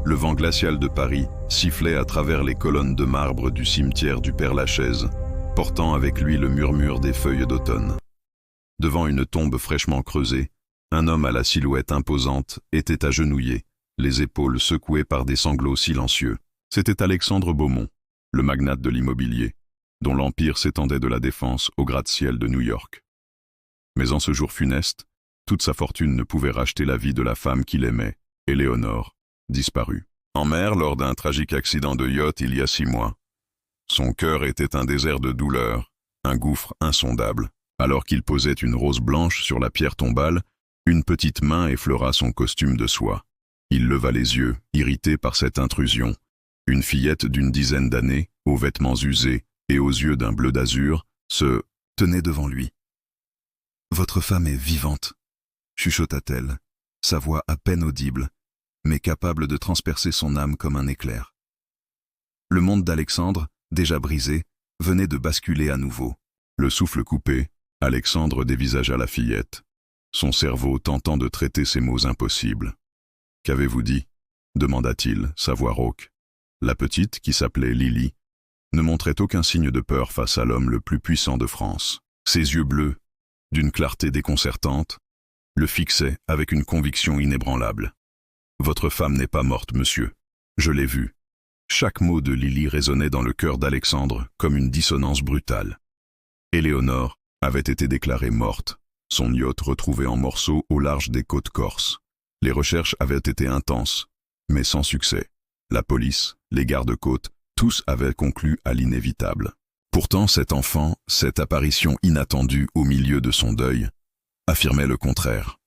Le vent glacial de Paris sifflait à travers les colonnes de marbre du cimetière du Père-Lachaise, portant avec lui le murmure des feuilles d'automne. Devant une tombe fraîchement creusée, un homme à la silhouette imposante était agenouillé, les épaules secouées par des sanglots silencieux. C'était Alexandre Beaumont, le magnate de l'immobilier, dont l'empire s'étendait de la Défense au gratte-ciel de New York. Mais en ce jour funeste, toute sa fortune ne pouvait racheter la vie de la femme qu'il aimait, Éléonore, disparue. En mer lors d'un tragique accident de yacht il y a 6 mois. Son cœur était un désert de douleur, un gouffre insondable. Alors qu'il posait une rose blanche sur la pierre tombale, une petite main effleura son costume de soie. Il leva les yeux, irrité par cette intrusion. Une fillette d'une dizaine d'années, aux vêtements usés et aux yeux d'un bleu d'azur, se tenait devant lui. « Votre femme est vivante », chuchota-t-elle, sa voix à peine audible, mais capable de transpercer son âme comme un éclair. Le monde d'Alexandre, déjà brisé, venait de basculer à nouveau. Le souffle coupé, Alexandre dévisagea la fillette, son cerveau tentant de traiter ces mots impossibles. « Qu'avez-vous dit » demanda-t-il, sa voix rauque. La petite, qui s'appelait Lily, ne montrait aucun signe de peur face à l'homme le plus puissant de France. Ses yeux bleus, d'une clarté déconcertante, le fixaient avec une conviction inébranlable. « Votre femme n'est pas morte, monsieur. Je l'ai vue. » Chaque mot de Lily résonnait dans le cœur d'Alexandre comme une dissonance brutale. Éléonore avait été déclarée morte, son yacht retrouvé en morceaux au large des côtes corses. Les recherches avaient été intenses, mais sans succès. La police, les gardes-côtes, tous avaient conclu à l'inévitable. Pourtant cet enfant, cette apparition inattendue au milieu de son deuil, affirmait le contraire.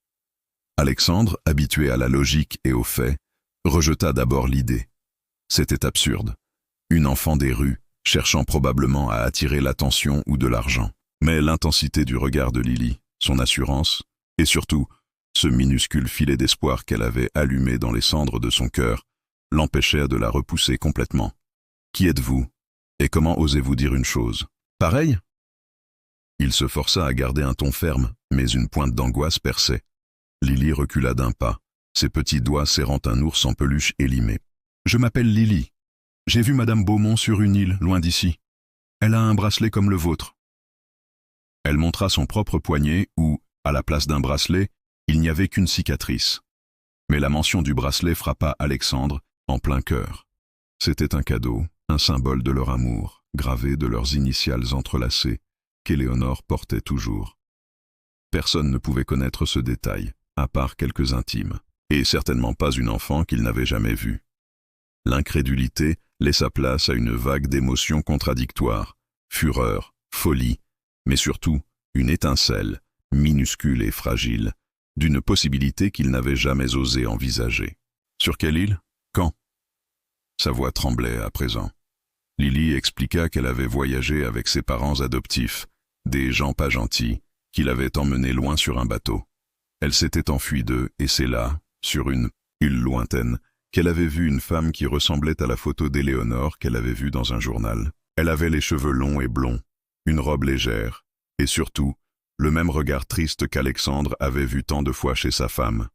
Alexandre, habitué à la logique et aux faits, rejeta d'abord l'idée. C'était absurde. Une enfant des rues, cherchant probablement à attirer l'attention ou de l'argent. Mais l'intensité du regard de Lily, son assurance, et surtout, ce minuscule filet d'espoir qu'elle avait allumé dans les cendres de son cœur, l'empêchèrent de la repousser complètement. « Qui êtes-vous ? Et comment osez-vous dire une chose pareille ?» Il se força à garder un ton ferme, mais une pointe d'angoisse perçait. Lily recula d'un pas, ses petits doigts serrant un ours en peluche élimé. « Je m'appelle Lily. J'ai vu Madame Beaumont sur une île, loin d'ici. Elle a un bracelet comme le vôtre. » Elle montra son propre poignet où, à la place d'un bracelet, il n'y avait qu'une cicatrice. Mais la mention du bracelet frappa Alexandre en plein cœur. C'était un cadeau, un symbole de leur amour, gravé de leurs initiales entrelacées, qu'Éléonore portait toujours. Personne ne pouvait connaître ce détail, à part quelques intimes, et certainement pas une enfant qu'il n'avait jamais vue. L'incrédulité laissa place à une vague d'émotions contradictoires, fureur, folie, mais surtout une étincelle, minuscule et fragile, d'une possibilité qu'il n'avait jamais osé envisager. Sur quelle île ? Quand ? Sa voix tremblait à présent. Lily expliqua qu'elle avait voyagé avec ses parents adoptifs, des gens pas gentils, qui l'avaient emmenée loin sur un bateau. Elle s'était enfuie d'eux et c'est là, sur une île lointaine, qu'elle avait vu une femme qui ressemblait à la photo d'Éléonore qu'elle avait vue dans un journal. Elle avait les cheveux longs et blonds, une robe légère, et surtout, le même regard triste qu'Alexandre avait vu tant de fois chez sa femme.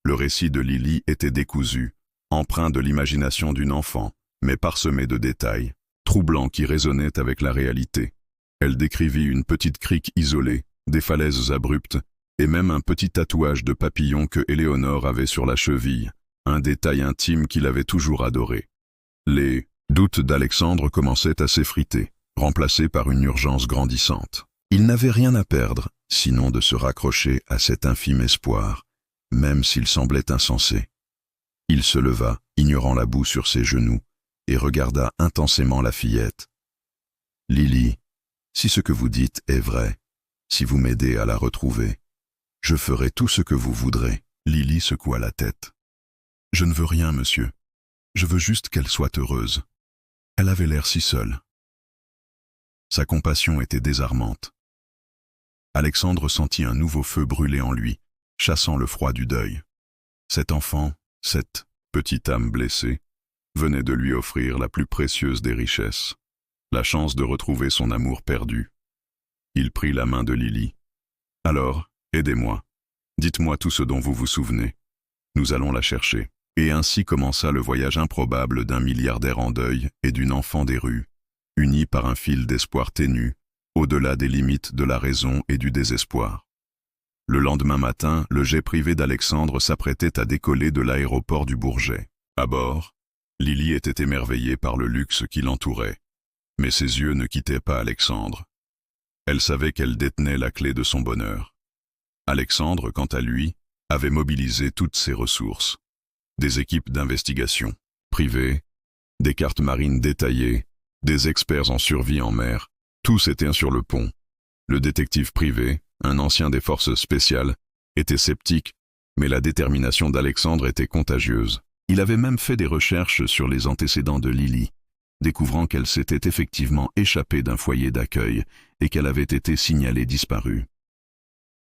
Le récit de Lily était décousu, empreint de l'imagination d'une enfant, mais parsemé de détails, troublants qui résonnaient avec la réalité. Elle décrivit une petite crique isolée, des falaises abruptes, et même un petit tatouage de papillon que Éléonore avait sur la cheville, un détail intime qu'il avait toujours adoré. Les doutes d'Alexandre commençaient à s'effriter, remplacés par une urgence grandissante. Il n'avait rien à perdre, sinon de se raccrocher à cet infime espoir, même s'il semblait insensé. Il se leva, ignorant la boue sur ses genoux, et regarda intensément la fillette. « Lily, si ce que vous dites est vrai, si vous m'aidez à la retrouver, je ferai tout ce que vous voudrez. » Lily secoua la tête. « Je ne veux rien, monsieur. Je veux juste qu'elle soit heureuse. Elle avait l'air si seule. » Sa compassion était désarmante. Alexandre sentit un nouveau feu brûler en lui, chassant le froid du deuil. Cet enfant, cette petite âme blessée, venait de lui offrir la plus précieuse des richesses, la chance de retrouver son amour perdu. Il prit la main de Lily. « Alors, aidez-moi. Dites-moi tout ce dont vous vous souvenez. Nous allons la chercher. » Et ainsi commença le voyage improbable d'un milliardaire en deuil et d'une enfant des rues, unis par un fil d'espoir ténu, au-delà des limites de la raison et du désespoir. Le lendemain matin, le jet privé d'Alexandre s'apprêtait à décoller de l'aéroport du Bourget. À bord, Lily était émerveillée par le luxe qui l'entourait. Mais ses yeux ne quittaient pas Alexandre. Elle savait qu'elle détenait la clé de son bonheur. Alexandre, quant à lui, avait mobilisé toutes ses ressources. Des équipes d'investigation privées, des cartes marines détaillées, des experts en survie en mer, tous étaient sur le pont. Le détective privé, un ancien des forces spéciales, était sceptique, mais la détermination d'Alexandre était contagieuse. Il avait même fait des recherches sur les antécédents de Lily, découvrant qu'elle s'était effectivement échappée d'un foyer d'accueil et qu'elle avait été signalée disparue.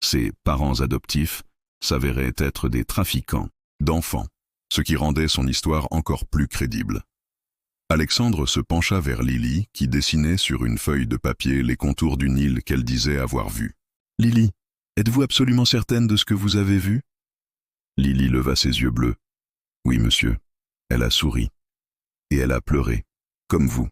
Ses parents adoptifs s'avéraient être des trafiquants d'enfants, ce qui rendait son histoire encore plus crédible. Alexandre se pencha vers Lily, qui dessinait sur une feuille de papier les contours d'une île qu'elle disait avoir vue. « Lily, êtes-vous absolument certaine de ce que vous avez vu ?» Lily leva ses yeux bleus. « Oui, monsieur. » Elle a souri. Et elle a pleuré, comme vous.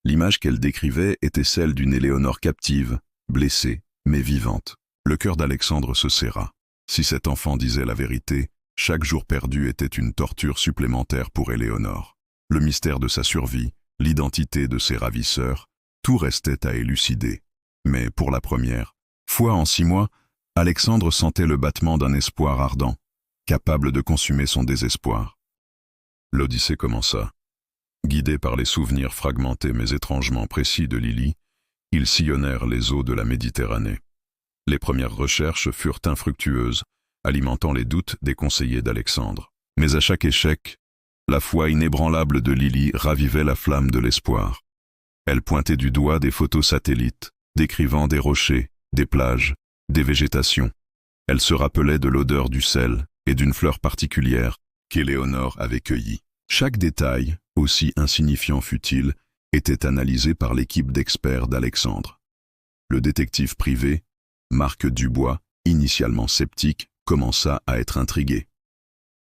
L'image qu'elle décrivait était celle d'une Éléonore captive, blessée, mais vivante. Le cœur d'Alexandre se serra. Si cet enfant disait la vérité, chaque jour perdu était une torture supplémentaire pour Éléonore. Le mystère de sa survie, l'identité de ses ravisseurs, tout restait à élucider. Mais pour la première fois en 6 mois, Alexandre sentait le battement d'un espoir ardent, capable de consumer son désespoir. L'Odyssée commença. Guidés par les souvenirs fragmentés mais étrangement précis de Lily, ils sillonnèrent les eaux de la Méditerranée. Les premières recherches furent infructueuses, alimentant les doutes des conseillers d'Alexandre. Mais à chaque échec, la foi inébranlable de Lily ravivait la flamme de l'espoir. Elle pointait du doigt des photos satellites, décrivant des rochers, des plages, des végétations. Elle se rappelait de l'odeur du sel et d'une fleur particulière qu'Éléonore avait cueillie. Chaque détail, aussi insignifiant fût-il, était analysé par l'équipe d'experts d'Alexandre. Le détective privé, Marc Dubois, initialement sceptique, commença à être intrigué.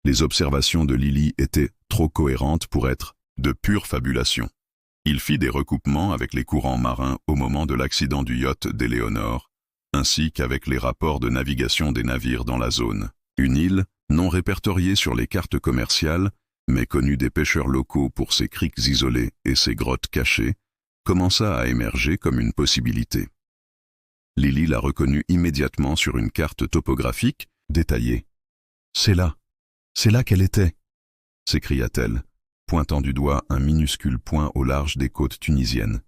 Les observations de Lily étaient trop cohérentes pour être de pure fabulation. Il fit des recoupements avec les courants marins au moment de l'accident du yacht d'Éléonore, ainsi qu'avec les rapports de navigation des navires dans la zone. Une île, non répertoriée sur les cartes commerciales, mais connue des pêcheurs locaux pour ses criques isolées et ses grottes cachées, commença à émerger comme une possibilité. Lily la reconnut immédiatement sur une carte topographique détaillée. « C'est là qu'elle était !» s'écria-t-elle, pointant du doigt un minuscule point au large des côtes tunisiennes.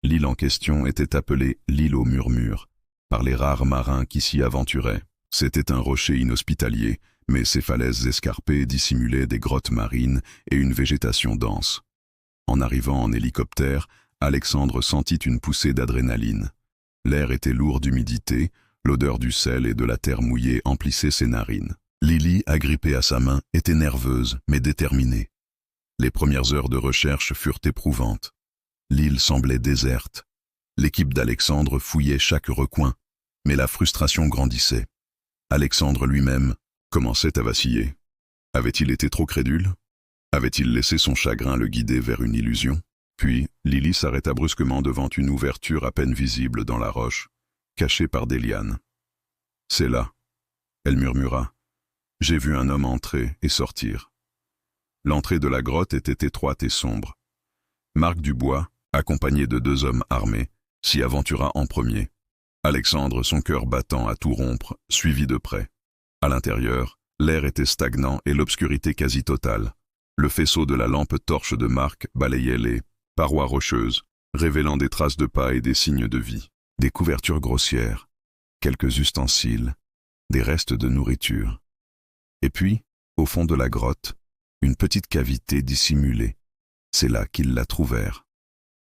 L'île en question était appelée l'île aux murmures, par les rares marins qui s'y aventuraient. C'était un rocher inhospitalier, mais ses falaises escarpées dissimulaient des grottes marines et une végétation dense. En arrivant en hélicoptère, Alexandre sentit une poussée d'adrénaline. L'air était lourd d'humidité, l'odeur du sel et de la terre mouillée emplissait ses narines. Lily, agrippée à sa main, était nerveuse, mais déterminée. Les premières heures de recherche furent éprouvantes. L'île semblait déserte. L'équipe d'Alexandre fouillait chaque recoin, mais la frustration grandissait. Alexandre lui-même commençait à vaciller. Avait-il été trop crédule? Avait-il laissé son chagrin le guider vers une illusion? Puis, Lily s'arrêta brusquement devant une ouverture à peine visible dans la roche, cachée par des lianes. « C'est là », elle murmura. « J'ai vu un homme entrer et sortir. » L'entrée de la grotte était étroite et sombre. Marc Dubois, accompagné de 2 hommes armés, s'y aventura en premier. Alexandre, son cœur battant à tout rompre, suivit de près. À l'intérieur, l'air était stagnant et l'obscurité quasi totale. Le faisceau de la lampe torche de Marc balayait les parois rocheuses, révélant des traces de pas et des signes de vie. Des couvertures grossières, quelques ustensiles, des restes de nourriture. Et puis, au fond de la grotte, une petite cavité dissimulée. C'est là qu'ils la trouvèrent.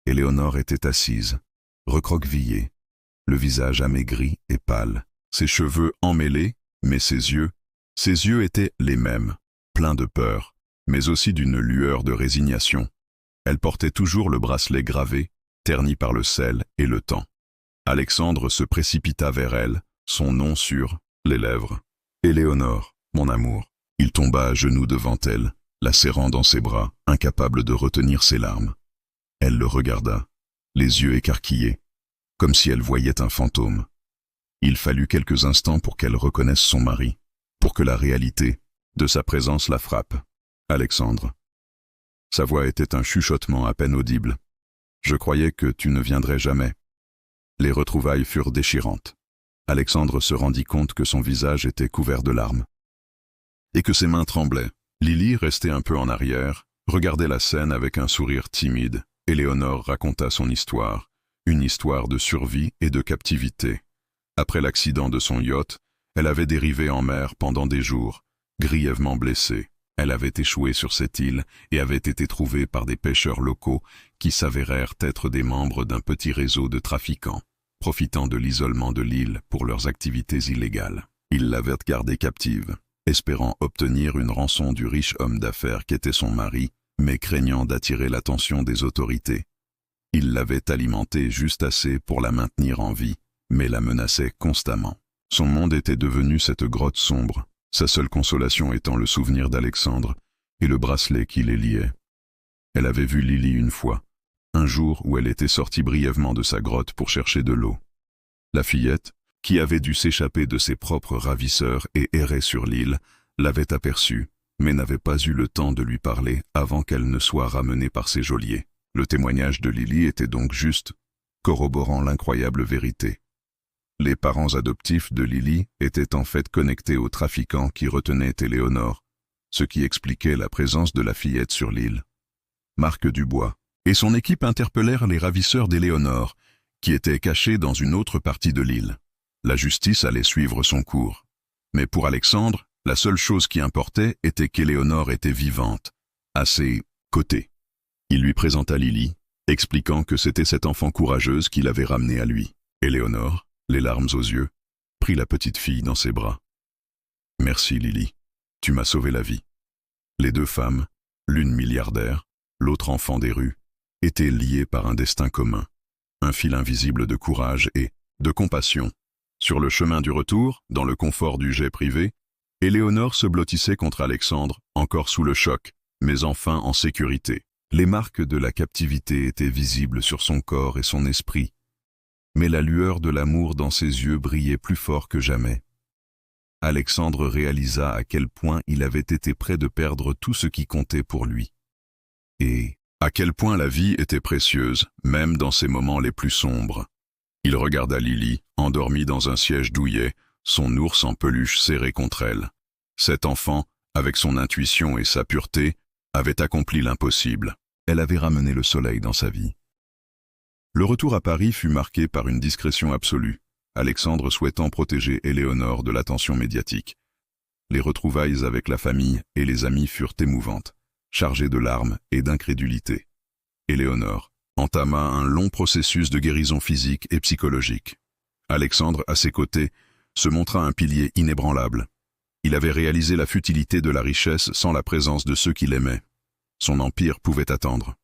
Éléonore était assise, recroquevillée, le visage amaigri et pâle, ses cheveux emmêlés, mais ses yeux étaient les mêmes, pleins de peur, mais aussi d'une lueur de résignation. Elle portait toujours le bracelet gravé, terni par le sel et le temps. Alexandre se précipita vers elle, son nom sur les lèvres. « Éléonore, mon amour. » Il tomba à genoux devant elle, la serrant dans ses bras, incapable de retenir ses larmes. Elle le regarda, les yeux écarquillés, comme si elle voyait un fantôme. Il fallut quelques instants pour qu'elle reconnaisse son mari, pour que la réalité de sa présence la frappe. Alexandre. Sa voix était un chuchotement à peine audible. Je croyais que tu ne viendrais jamais. Les retrouvailles furent déchirantes. Alexandre se rendit compte que son visage était couvert de larmes. Et que ses mains tremblaient. Lily, restée un peu en arrière, regardait la scène avec un sourire timide. Éléonore raconta son histoire, une histoire de survie et de captivité. Après l'accident de son yacht, elle avait dérivé en mer pendant des jours, grièvement blessée. Elle avait échoué sur cette île et avait été trouvée par des pêcheurs locaux qui s'avérèrent être des membres d'un petit réseau de trafiquants, profitant de l'isolement de l'île pour leurs activités illégales. Ils l'avaient gardée captive, espérant obtenir une rançon du riche homme d'affaires qu'était son mari, mais craignant d'attirer l'attention des autorités. Ils l'avaient alimentée juste assez pour la maintenir en vie, mais la menaçaient constamment. Son monde était devenu cette grotte sombre, sa seule consolation étant le souvenir d'Alexandre et le bracelet qui les liait. Elle avait vu Lily une fois, un jour où elle était sortie brièvement de sa grotte pour chercher de l'eau. La fillette, qui avait dû s'échapper de ses propres ravisseurs et errer sur l'île, l'avait aperçue, mais n'avait pas eu le temps de lui parler avant qu'elle ne soit ramenée par ses geôliers. Le témoignage de Lily était donc juste, corroborant l'incroyable vérité. Les parents adoptifs de Lily étaient en fait connectés aux trafiquants qui retenaient Éléonore, ce qui expliquait la présence de la fillette sur l'île. Marc Dubois et son équipe interpellèrent les ravisseurs d'Éléonore, qui étaient cachés dans une autre partie de l'île. La justice allait suivre son cours. Mais pour Alexandre, la seule chose qui importait était qu'Éléonore était vivante, à ses côtés. Il lui présenta Lily, expliquant que c'était cette enfant courageuse qui l'avait ramenée à lui. Éléonore, les larmes aux yeux, prit la petite fille dans ses bras. « Merci Lily, tu m'as sauvé la vie. » Les deux femmes, l'une milliardaire, l'autre enfant des rues, étaient liées par un destin commun, un fil invisible de courage et de compassion. Sur le chemin du retour, dans le confort du jet privé, Éléonore se blottissait contre Alexandre, encore sous le choc, mais enfin en sécurité. Les marques de la captivité étaient visibles sur son corps et son esprit, mais la lueur de l'amour dans ses yeux brillait plus fort que jamais. Alexandre réalisa à quel point il avait été près de perdre tout ce qui comptait pour lui. Et à quel point la vie était précieuse, même dans ses moments les plus sombres. Il regarda Lily, endormie dans un siège douillet, son ours en peluche serré contre elle. Cet enfant, avec son intuition et sa pureté, avait accompli l'impossible. Elle avait ramené le soleil dans sa vie. Le retour à Paris fut marqué par une discrétion absolue, Alexandre souhaitant protéger Éléonore de l'attention médiatique. Les retrouvailles avec la famille et les amis furent émouvantes, chargées de larmes et d'incrédulité. Éléonore entama un long processus de guérison physique et psychologique. Alexandre, à ses côtés, se montra un pilier inébranlable. Il avait réalisé la futilité de la richesse sans la présence de ceux qui l'aimaient. Son empire pouvait attendre.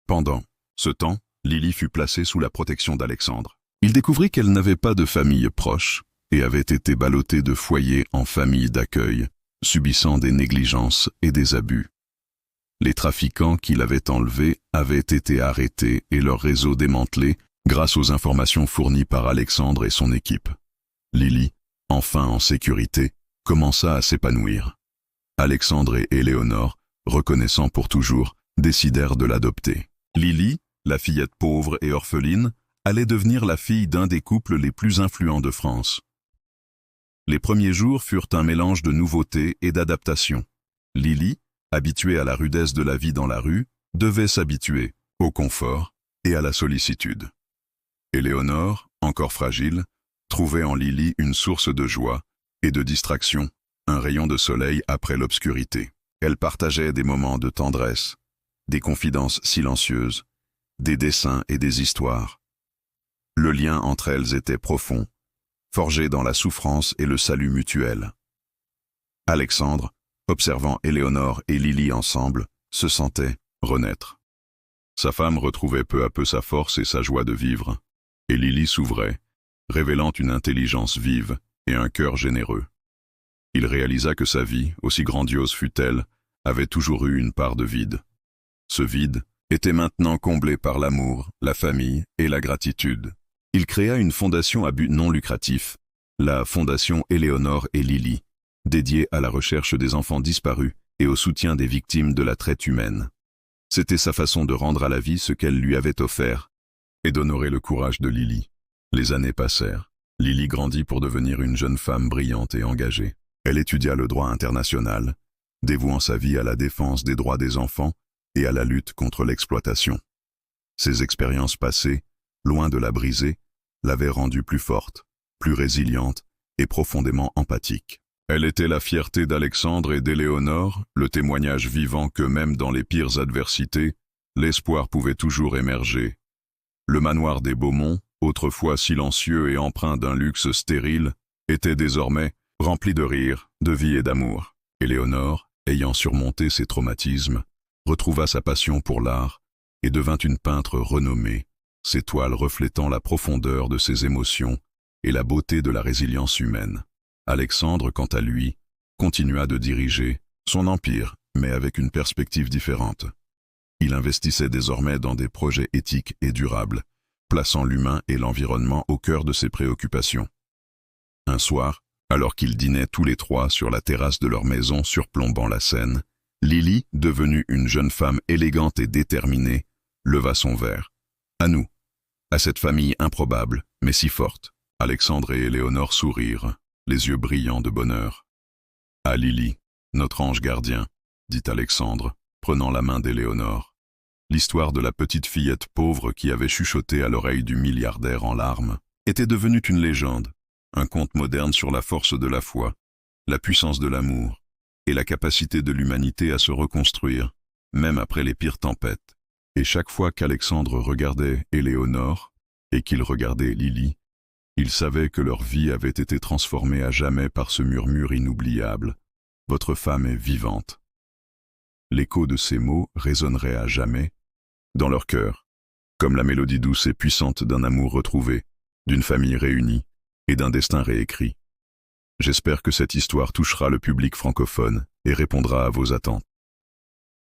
Pendant ce temps, Lily fut placée sous la protection d'Alexandre. Il découvrit qu'elle n'avait pas de famille proche et avait été ballottée de foyer en famille d'accueil, subissant des négligences et des abus. Les trafiquants qui l'avaient enlevée avaient été arrêtés et leur réseau démantelé grâce aux informations fournies par Alexandre et son équipe. Lily, enfin en sécurité, commença à s'épanouir. Alexandre et Éléonore, reconnaissant pour toujours, décidèrent de l'adopter. Lily, la fillette pauvre et orpheline, allait devenir la fille d'un des couples les plus influents de France. Les premiers jours furent un mélange de nouveautés et d'adaptation. Lily, habituée à la rudesse de la vie dans la rue, devait s'habituer au confort et à la sollicitude. Éléonore, encore fragile, trouvait en Lily une source de joie et de distraction, un rayon de soleil après l'obscurité. Elle partageait des moments de tendresse, des confidences silencieuses, des dessins et des histoires. Le lien entre elles était profond, forgé dans la souffrance et le salut mutuel. Alexandre, observant Éléonore et Lily ensemble, se sentait renaître. Sa femme retrouvait peu à peu sa force et sa joie de vivre, et Lily s'ouvrait, révélant une intelligence vive et un cœur généreux. Il réalisa que sa vie, aussi grandiose fût-elle, avait toujours eu une part de vide. Ce vide était maintenant comblé par l'amour, la famille et la gratitude. Il créa une fondation à but non lucratif, la Fondation Éléonore et Lily, dédiée à la recherche des enfants disparus et au soutien des victimes de la traite humaine. C'était sa façon de rendre à la vie ce qu'elle lui avait offert et d'honorer le courage de Lily. Les années passèrent. Lily grandit pour devenir une jeune femme brillante et engagée. Elle étudia le droit international, dévouant sa vie à la défense des droits des enfants et à la lutte contre l'exploitation. Ses expériences passées, loin de la briser, l'avaient rendue plus forte, plus résiliente et profondément empathique. Elle était la fierté d'Alexandre et d'Éléonore, le témoignage vivant que même dans les pires adversités, l'espoir pouvait toujours émerger. Le manoir des Beaumont, autrefois silencieux et empreint d'un luxe stérile, était désormais rempli de rire, de vie et d'amour. Éléonore, ayant surmonté ses traumatismes, retrouva sa passion pour l'art et devint une peintre renommée, ses toiles reflétant la profondeur de ses émotions et la beauté de la résilience humaine. Alexandre, quant à lui, continua de diriger son empire, mais avec une perspective différente. Il investissait désormais dans des projets éthiques et durables, plaçant l'humain et l'environnement au cœur de ses préoccupations. Un soir, alors qu'ils dînaient tous les trois sur la terrasse de leur maison surplombant la Seine, Lily, devenue une jeune femme élégante et déterminée, leva son verre. « À nous, à cette famille improbable, mais si forte. » Alexandre et Éléonore sourirent, les yeux brillants de bonheur. « À Lily, notre ange gardien, » dit Alexandre, prenant la main d'Éléonore. L'histoire de la petite fillette pauvre qui avait chuchoté à l'oreille du milliardaire en larmes était devenue une légende, un conte moderne sur la force de la foi, la puissance de l'amour et la capacité de l'humanité à se reconstruire, même après les pires tempêtes. Et chaque fois qu'Alexandre regardait Éléonore et qu'il regardait Lily, il savait que leur vie avait été transformée à jamais par ce murmure inoubliable. « Votre femme est vivante. » L'écho de ces mots résonnerait à jamais dans leur cœur, comme la mélodie douce et puissante d'un amour retrouvé, d'une famille réunie et d'un destin réécrit. J'espère que cette histoire touchera le public francophone et répondra à vos attentes.